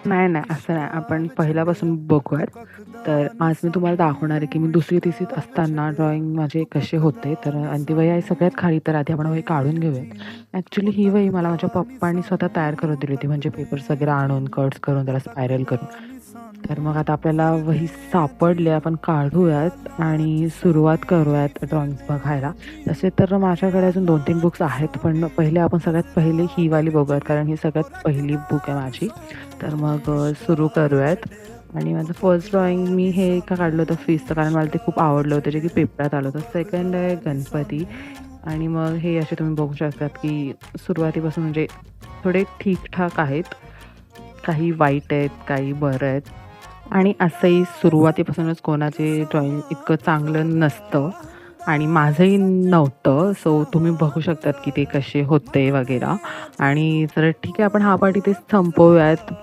नाही, नाही, असं नाही. आपण पहिल्यापासून बघूयात. तर आज मी तुम्हाला दाखवणार आहे, की मी 2री-तिसरीत असताना ड्रॉइंग माझे कसे होते. तर आणि ती वही आहे सगळ्यात खाली. तर आधी आपण वही काढून घेऊयात. ॲक्चुअली ही वही मला माझ्या पप्पांनी स्वतः तयार करून दिली होती. म्हणजे पेपर्स वगैरे आणून, कट्स करून, त्याला स्पायरल करून. तर मग आता आपल्याला वही सापडली. आपण काढूयात आणि सुरुवात करूयात ड्रॉइंग्स बघायला. तसे तर माझ्याकडे अजून 2-3 बुक्स आहेत. पण पहिले आपण सगळ्यात पहिले ही वाली बघूयात. कारण ही सगळ्यात पहिली बुक आहे माझी. तर मग सुरू करूयात. आणि माझं फर्स्ट ड्रॉइंग मी हे का काढलं होतं फिशचं, कारण मला ते खूप आवडलं होतं, जे की पेपरात आलं होतं. सेकंड आहे गणपती. आणि मग हे असे तुम्ही बघू शकतात, की सुरुवातीपासून म्हणजे थोडे ठीक-ठाक आहेत. काही वाईट आहेत, काही बरं आहेत. आणि असंही सुरुवातीपासूनच कोणाचे ड्रॉइंग इतकं चांगलं नसतं आणि माझंही नव्हतं. सो तुम्ही बघू शकतात, की ते कसे होते वगैरे. आणि तर ठीक आहे, आपण हा पार्ट इथेच संपवूयात.